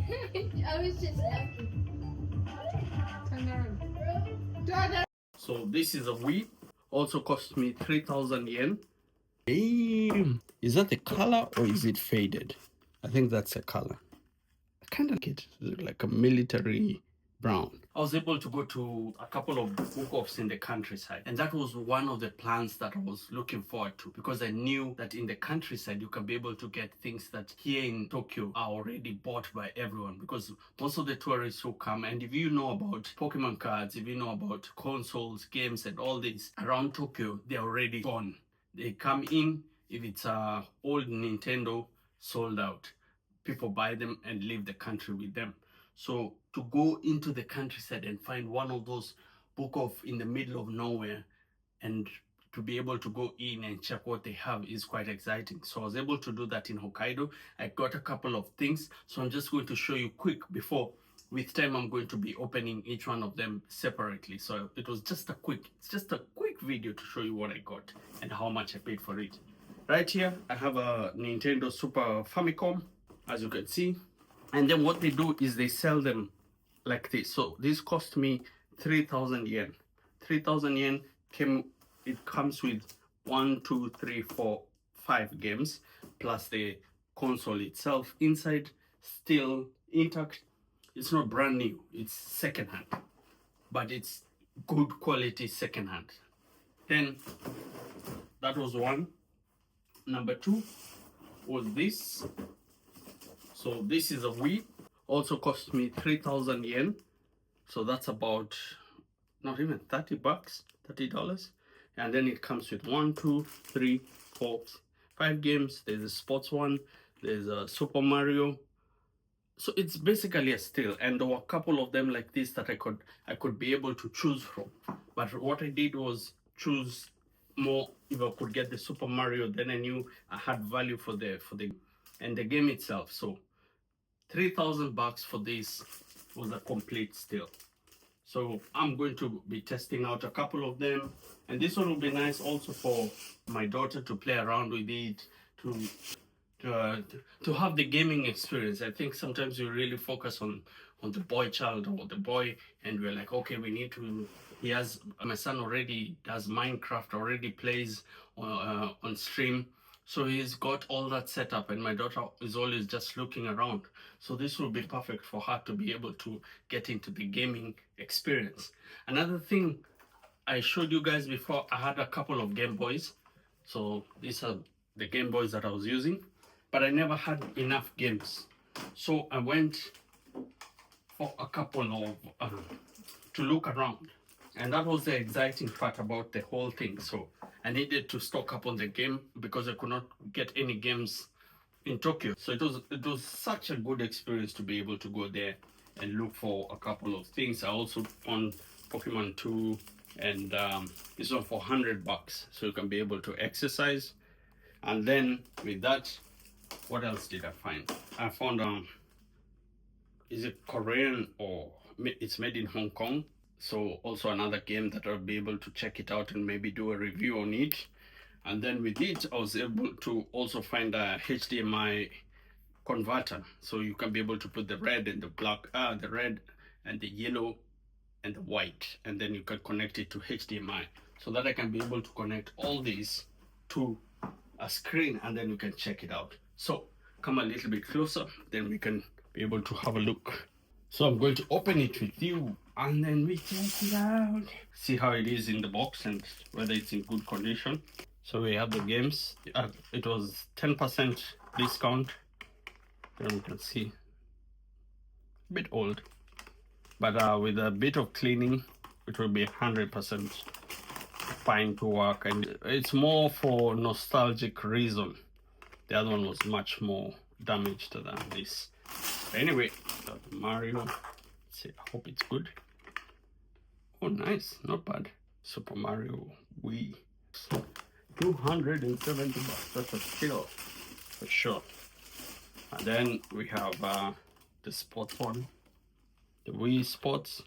I was just lucky. So this is a Wii. Also cost me 3,000 yen. Damn. Is that the color or is it faded? I think that's a color. I kind of like it. Like a military brown. I was able to go to a couple of book-offs in the countryside, and that was one of the plans that I was looking forward to, because I knew that in the countryside you can be able to get things that here in Tokyo are already bought by everyone, because most of the tourists who come, and if you know about Pokemon cards, if you know about consoles, games and all this around Tokyo, they're already gone. They come in, if it's a old Nintendo, sold out. People buy them and leave the country with them. So to go into the countryside and find one of those book off in the middle of nowhere and to be able to go in and check what they have is quite exciting. So I was able to do that in Hokkaido. I got a couple of things. So I'm just going to show you quick before, with time I'm going to be opening each one of them separately. So it's just a quick video to show you what I got and how much I paid for it. Right here, I have a Nintendo Super Famicom, as you can see. And then what they do is they sell them like this. So this cost me 3,000 yen. 3,000 yen it comes with 1, 2, 3, 4, 5 games plus the console itself. Inside still intact. It's not brand new, it's secondhand, but it's good quality secondhand. Then that was one. Number two was this. So this is a Wii, also cost me 3,000 yen. So that's about not even 30 bucks, $30. And then it comes with 1, 2, 3, 4, 5 games. There's a sports one, there's a Super Mario. So it's basically a steal. And there were a couple of them like this that I could be able to choose from. But what I did was choose more. If I could get the Super Mario, then I knew I had value for the and the game itself. So 3,000 bucks for this was a complete steal. So I'm going to be testing out a couple of them, and this one will be nice also for my daughter to play around with it, to have the gaming experience. I think sometimes we really focus on the boy child or the boy, and we're like, okay, we need to. My son already does Minecraft, already plays on stream. So he's got all that set up, and my daughter is always just looking around. So this will be perfect for her to be able to get into the gaming experience. Another thing I showed you guys before, I had a couple of Game Boys. So these are the Game Boys that I was using, but I never had enough games. So I went for a couple of, to look around. And that was the exciting part about the whole thing. So I needed to stock up on the game because I could not get any games in Tokyo. So it was such a good experience to be able to go there and look for a couple of things. I also found Pokemon 2 and this one for 100 bucks. So you can be able to exercise. And then with that, what else did I find? I found, is it Korean or it's made in Hong Kong? So also another game that I'll be able to check it out and maybe do a review on it. And then with it, I was able to also find a HDMI converter. So you can be able to put the red and the black, the red and the yellow and the white. And then you can connect it to HDMI so that I can be able to connect all these to a screen and then you can check it out. So come a little bit closer, then we can be able to have a look. So I'm going to open it with you and then we check it out. See how it is in the box and whether it's in good condition. So we have the games. It was 10% discount. Then you can see. A bit old. But with a bit of cleaning, it will be 100% fine to work. And it's more for nostalgic reason. The other one was much more damaged than this. Anyway, Mario. Let's see, I hope it's good. Oh, nice, not bad. Super Mario Wii. 270 bucks. That's a steal for sure. And then we have the sports one, the Wii Sports.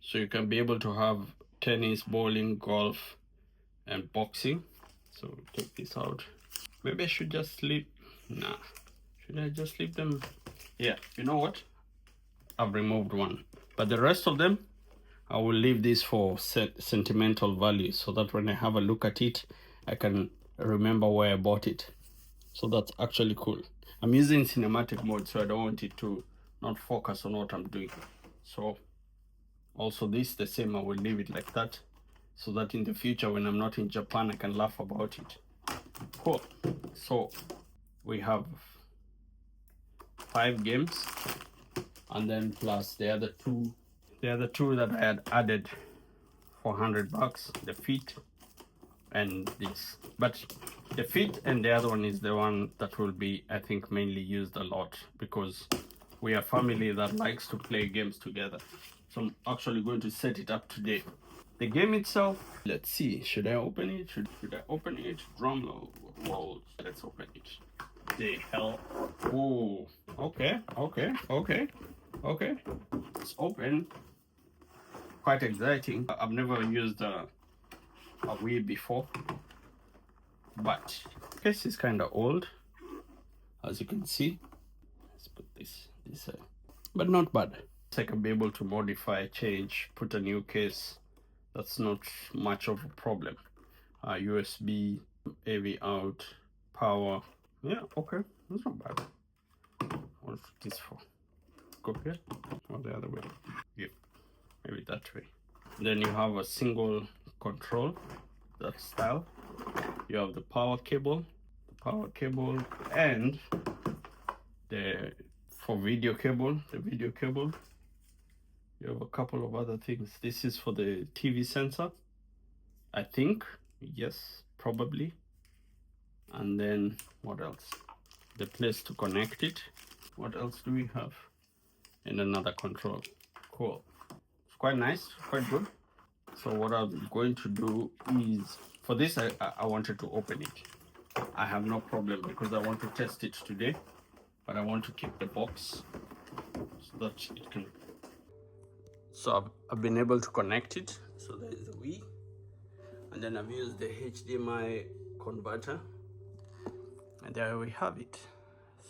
So you can be able to have tennis, bowling, golf, and boxing. So take this out. Maybe I should just leave. Nah. Should I just leave them? Yeah, you know what? I've removed one, but the rest of them I will leave this for sentimental value, so that when I have a look at it I can remember where I bought it. So that's actually cool. I'm using cinematic mode, so I don't want it to not focus on what I'm doing. So also this the same, I will leave it like that, so that in the future when I'm not in Japan I can laugh about it. Cool. So we have 5 games, and then plus the other two that I had added for $100, the Fit and this. But the Fit and the other one is the one that will be, I think, mainly used a lot, because we are a family that likes to play games together. So I'm actually going to set it up today. The game itself, let's see, should I open it? Should I open it? Drum roll. Let's open it. The hell. Oh, okay. It's open. Quite exciting. I've never used a Wii before, but case is kind of old, as you can see. Let's put this side, but not bad. I can be able to modify, change, put a new case. That's not much of a problem. USB, AV out, power. Yeah, okay, that's not bad. What's this for? Go here or the other way? Yeah, maybe that way. Then you have a single control, that style. You have the power cable, and the video cable. You have a couple of other things. This is for the TV sensor, I think. Yes, probably. And then what else? The place to connect it. What else do we have? And another control. Cool. It's quite nice, quite good. So what I'm going to do is, for this I wanted to open it. I have no problem because I want to test it today, but I want to keep the box so that it can. So I've been able to connect it. So there is the Wii, and then I've used the HDMI converter, and there we have it.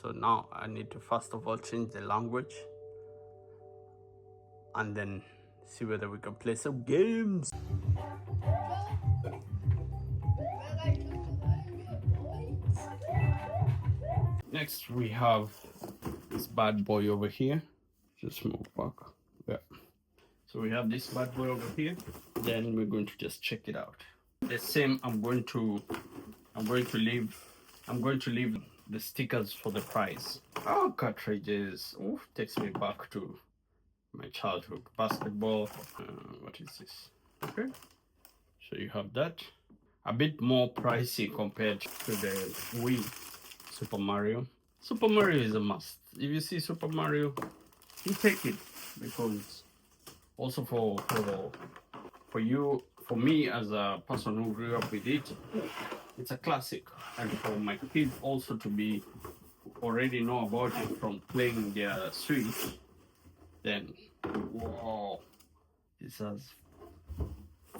So now I need to first of all change the language, and then see whether we can play some games. Next we have this bad boy over here. Just move back. Yeah. So we have this bad boy over here. Then we're going to just check it out. The same, I'm going to leave the stickers for the prize. Oh, cartridges. Oof, takes me back to my childhood. Basketball. What is this? Okay. So you have that. A bit more pricey compared to the Wii. Super Mario. Super Mario is a must. If you see Super Mario, you take it, because also for me as a person who grew up with it, it's a classic. And for my kids also to be already know about it from playing their Switch, then wow, this has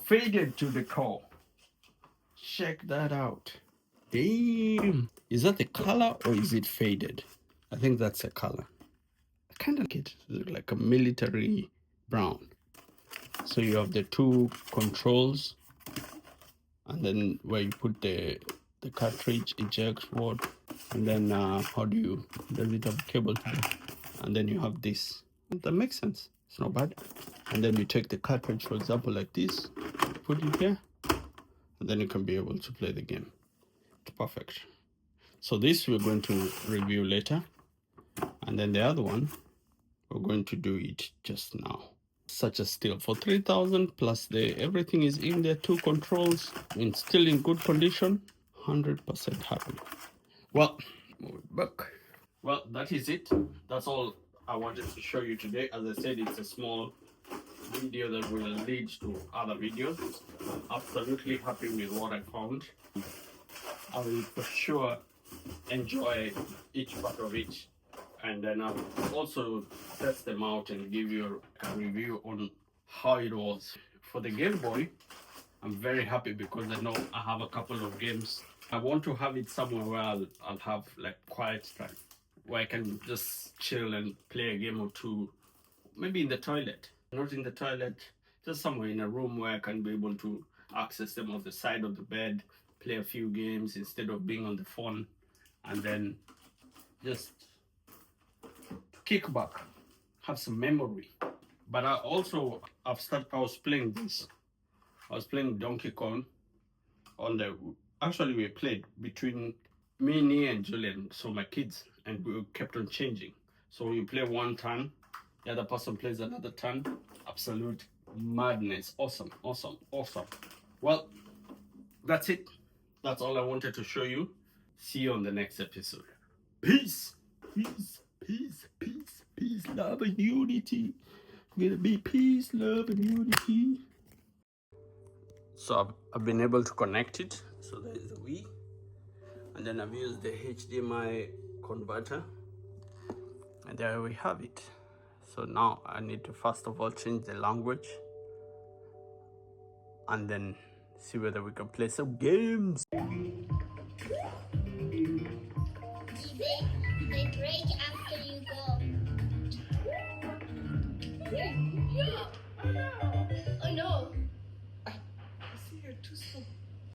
faded to the core. Check that out. Damn. Is that the color or is it faded? I think that's a color. I kind of like it. It's like a military brown. So you have the two controls, and then where you put the cartridge, eject word, and then how do you, does it have a cable to it? And then you have this. That makes sense. It's not bad. And then you take the cartridge, for example, like this, put it here, and then you can be able to play the game. It's perfect. So this we're going to review later, and then the other one we're going to do it just now. Such a steal for 3,000 plus the everything is in there, two controls, and still in good condition. 100% happy. Well, move it back. Well, that is it. That's all I wanted to show you today. As I said, it's a small video that will lead to other videos. Absolutely happy with what I found. I will for sure enjoy each part of it, and then I'll also test them out and give you a review on how it was. For the Game Boy, I'm very happy because I know I have a couple of games. I want to have it somewhere where I'll have like quiet time, where I can just chill and play a game or two maybe in the toilet. Not in the toilet, just somewhere in a room where I can be able to access them on the side of the bed, play a few games instead of being on the phone, and then just kick back, have some memory. But I was playing this. I was playing Donkey Kong on the. Actually, we played between me, Nee, and Julian, so my kids, and we kept on changing. So you play one turn, the other person plays another turn. Absolute madness. Awesome, awesome, awesome. Well, that's it. That's all I wanted to show you. See you on the next episode. Peace, peace, peace, peace, peace, love, and unity. Gonna be peace, love, and unity. So I've been able to connect it. So there is the Wii, and then I've used the HDMI converter, and there we have it. So now I need to first of all change the language, and then see whether we can play some games. They break after you go. Yeah. Oh no. I see you're too slow.